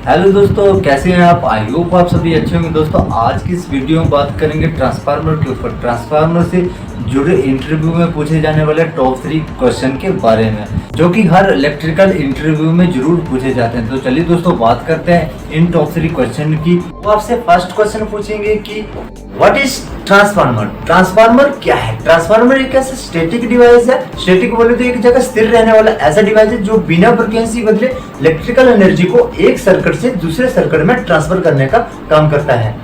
Hello दोस्तों, कैसे हैं आप? आई होप आप सभी अच्छे होंगे। दोस्तों आज की इस वीडियो में बात करेंगे ट्रांसफार्मर के ऊपर, ट्रांसफार्मर से जुड़े इंटरव्यू में पूछे जाने वाले टॉप 3 क्वेश्चन के बारे में, जो कि हर इलेक्ट्रिकल इंटरव्यू में जरूर पूछे जाते हैं। तो चलिए दोस्तों बात करते हैं इन टॉप 3 क्वेश्चन की। वो आपसे फर्स्ट क्वेश्चन पूछेंगे कि व्हाट इज ट्रांसफार्मर? ट्रांसफार्मर क्या है? ट्रांसफार्मर एक ऐसा स्टैटिक डिवाइस है। स्टैटिक बोले तो एक जगह स्थिर रहने वाला ऐसा डिवाइस है जो बिना फ्रीक्वेंसी बदले इलेक्ट्रिकल एनर्जी को एक सर्किट से दूसरे सर्किट में ट्रांसफर करने का काम करता है।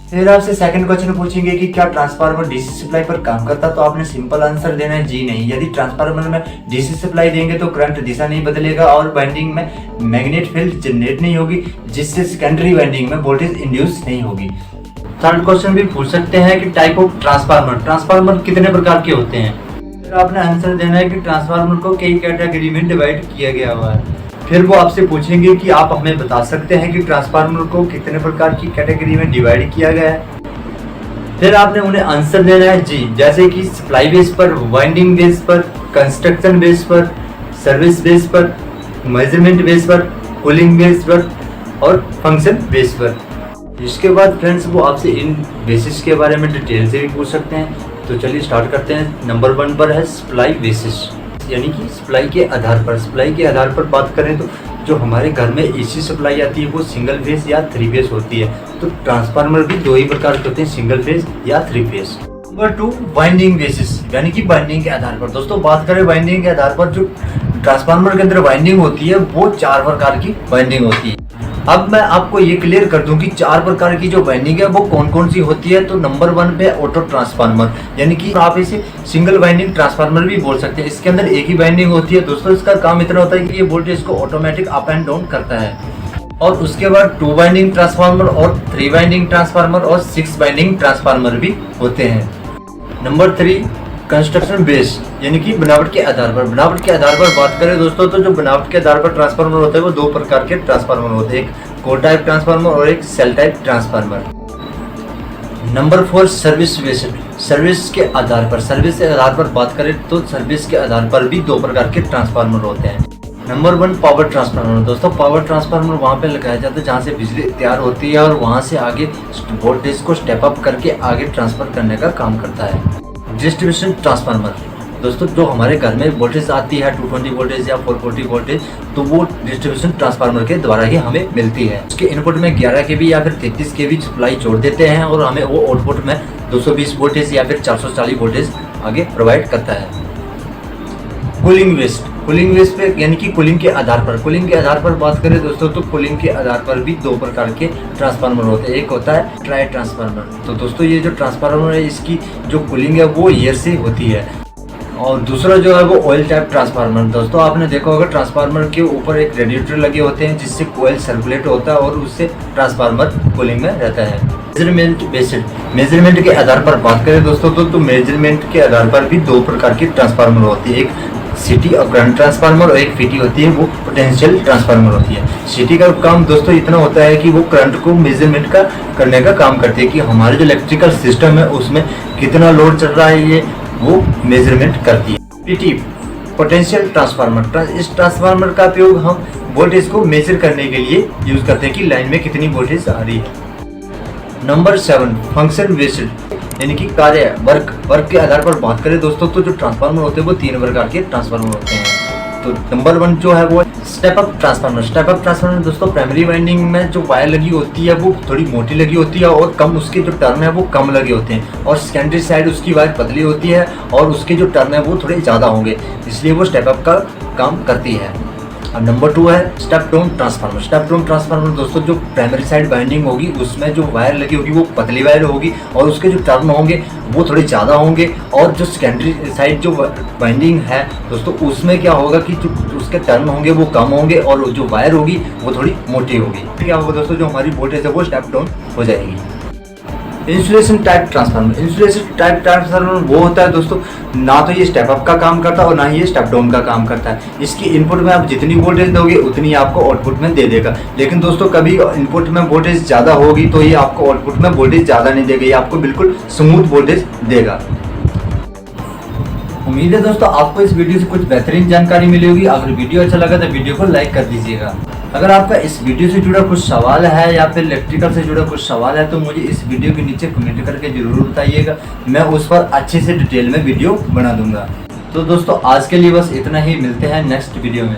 फिर आपसे सेकंड क्वेश्चन पूछेंगे कि क्या ट्रांसफार्मर डीसी सप्लाई पर काम करता है? तो आपने सिंपल आंसर देना है जी नहीं। यदि ट्रांसफार्मर में डीसी सप्लाई देंगे तो करंट दिशा नहीं बदलेगा और वाइंडिंग में मैग्नेट फील्ड जनरेट नहीं होगी, जिससे सेकेंडरी वाइंडिंग में वोल्टेज इंड्यूस नहीं होगी। थर्ड क्वेश्चन भी पूछ सकते हैं कि टाइप ऑफ ट्रांसफार्मर, ट्रांसफार्मर कितने प्रकार के होते हैं? फिर आपने आंसर देना है कि ट्रांसफार्मर को कई कैटेगरी में डिवाइड किया गया हुआ है। फिर वो आपसे पूछेंगे कि आप हमें बता सकते हैं कि ट्रांसफार्मर को कितने प्रकार की कैटेगरी में डिवाइड किया गया है। फिर आपने उन्हें आंसर देना है जी, जैसे कि सप्लाई बेस पर, वाइंडिंग बेस पर, कंस्ट्रक्शन बेस पर, सर्विस बेस पर, मेजरमेंट बेस पर, कूलिंग बेस पर और फंक्शन बेस पर। इसके बाद फ्रेंड्स वो आपसे इन बेसिस के बारे में डिटेल से भी पूछ सकते हैं। तो चलिए स्टार्ट करते हैं। नंबर 1 पर है सप्लाई बेसिस, यानी कि सप्लाई के आधार पर। सप्लाई के आधार पर बात करें तो जो हमारे घर में एसी सप्लाई आती है वो सिंगल फेज या 3 फेज होती है। तो ट्रांसफार्मर भी 2 ही प्रकार के होते हैं, सिंगल फेज या 3 फेज। नंबर 2 वाइंडिंग बेसिस, यानी कि वाइंडिंग के आधार पर। दोस्तों बात करें वाइंडिंग के आधार पर, जो ट्रांसफार्मर के अंदर वाइंडिंग होती है वो 4 प्रकार की वाइंडिंग होती है। अब मैं आपको ये क्लियर कर दूं कि 4 प्रकार की जो वाइंडिंग है वो कौन कौन सी होती है। तो नंबर 1 पे ऑटो ट्रांसफार्मर, यानी कि आप इसे सिंगल वाइंडिंग ट्रांसफार्मर भी बोल सकते हैं। इसके अंदर एक ही वाइंडिंग होती है। दोस्तों इसका काम इतना होता है कि ये वोल्टेज को ऑटोमेटिक अप एंड डाउन करता है। और उसके बाद 2 वाइंडिंग ट्रांसफार्मर और 3 वाइंडिंग ट्रांसफार्मर और 6 वाइंडिंग ट्रांसफार्मर भी होते हैं। नंबर 3 कंस्ट्रक्शन बेस, यानी कि बनावट के आधार पर। बनावट के आधार पर बात करें दोस्तों तो जो बनावट के आधार पर ट्रांसफार्मर होते हैं वो 2 प्रकार के ट्रांसफार्मर होते हैं, एक कोर टाइप ट्रांसफार्मर और एक shell type transformer. Number 4 service based, service के आधार पर। सर्विस के आधार पर बात करें तो सर्विस के आधार पर भी 2 प्रकार के ट्रांसफार्मर होते हैं। Number 1 power transformer. दोस्तों पावर ट्रांसफार्मर वहाँ पे लगाया जाता है जहाँ से बिजली तैयार होती है और वहाँ से आगे वोल्टेज को स्टेप अप करके आगे ट्रांसफर करने का काम करता है। डिस्ट्रीब्यूशन ट्रांसफार्मर, दोस्तों जो हमारे घर में वोल्टेज आती है 220 वोल्टेज या 440 वोल्टेज, तो वो डिस्ट्रीब्यूशन ट्रांसफार्मर के द्वारा ही हमें मिलती है। उसके इनपुट में 11 kV या फिर 33 kV सप्लाई जोड़ देते हैं और हमें वो आउटपुट में 220 वोल्टेज या फिर 440 वोल्टेज आगे प्रोवाइड करता है। कूलिंग वेस्ट, कूलिंग वेस्ट पे यानी कि कूलिंग के आधार पर। कूलिंग के आधार पर बात करें दोस्तों तो कूलिंग के आधार पर भी 2 प्रकार के ट्रांसफार्मर होते हैं। एक होता है ट्राई ट्रांसफार्मर। तो दोस्तों ये जो ट्रांसफार्मर है इसकी जो कूलिंग है वो एयर से होती है। और दूसरा जो है वो ऑयल टाइप ट्रांसफार्मर। दोस्तों आपने देखा होगा ट्रांसफार्मर के ऊपर एक रेडिएटर लगे होते हैं जिससे ऑयल सर्कुलेट होता है और उससे ट्रांसफार्मर कूलिंग में रहता है। मेजरमेंट बेस्ड, मेजरमेंट के आधार पर बात करें दोस्तों तो मेजरमेंट के आधार पर भी 2 प्रकार की ट्रांसफार्मर होती है, एक सिटी और करंट ट्रांसफार्मर और एक पीटी होती है वो पोटेंशियल ट्रांसफार्मर होती है। सिटी का काम दोस्तों इतना होता है कि वो करंट को मेजरमेंट का करने का काम करती है कि हमारे जो इलेक्ट्रिकल सिस्टम है उसमें कितना लोड चल रहा है ये वो मेजरमेंट करती है। पीटी पोटेंशियल ट्रांसफार्मर, इस ट्रांसफार्मर का उपयोग हम वोल्टेज को मेजर करने के लिए यूज करते हैं कि लाइन में कितनी वोल्टेज आ रही है। नंबर 7 फंक्शन बेस्ड, यानी कि कार्य वर्क के आधार पर बात करें दोस्तों तो जो ट्रांसफार्मर होते हैं वो 3 प्रकार के ट्रांसफार्मर होते हैं। तो नंबर 1 जो है वो step up transformer. Step up transformer दोस्तों प्राइमरी वाइंडिंग में जो वायर लगी होती है वो थोड़ी मोटी लगी होती है और कम उसके जो टर्न है वो कम लगे होते हैं और सेकेंडरी साइड उसकी वायर पतली होती है और उसके जो टर्न है वो थोड़े ज़्यादा होंगे, इसलिए वो स्टेप अप का काम करती है। और नंबर 2 है step down transformer. Step down transformer दोस्तों जो प्राइमरी साइड वाइंडिंग होगी उसमें जो वायर लगी होगी वो पतली वायर होगी और उसके जो टर्न होंगे वो थोड़े ज़्यादा होंगे और जो सेकेंडरी साइड जो वाइंडिंग है दोस्तों उसमें क्या होगा कि जो उसके टर्न होंगे वो कम होंगे और जो वायर होगी वो थोड़ी मोटी होगी। क्या होगा दोस्तों, जो हमारी वोल्टेज है वो स्टेप डाउन हो जाएगी। Insulation type transformer, insulation type transformer वो होता है दोस्तों ना तो ये स्टेप अप का काम करता है और ना ही ये स्टेप डाउन का काम करता है। इसकी इनपुट में आप जितनी वोल्टेज दोगे उतनी आपको आउटपुट में दे देगा, लेकिन दोस्तों कभी इनपुट में वोल्टेज ज़्यादा होगी तो ये आपको आउटपुट में वोल्टेज ज़्यादा नहीं देगा, ये आपको बिल्कुल स्मूथ वोल्टेज देगा। उम्मीद है दोस्तों आपको इस वीडियो से कुछ बेहतरीन जानकारी मिली होगी। अगर वीडियो अच्छा लगा तो वीडियो को लाइक कर दीजिएगा। अगर आपका इस वीडियो से जुड़ा कुछ सवाल है या फिर इलेक्ट्रिकल से जुड़ा कुछ सवाल है तो मुझे इस वीडियो के नीचे कमेंट करके ज़रूर बताइएगा, मैं उस पर अच्छे से डिटेल में वीडियो बना दूंगा। तो दोस्तों आज के लिए बस इतना ही, मिलते हैं नेक्स्ट वीडियो में।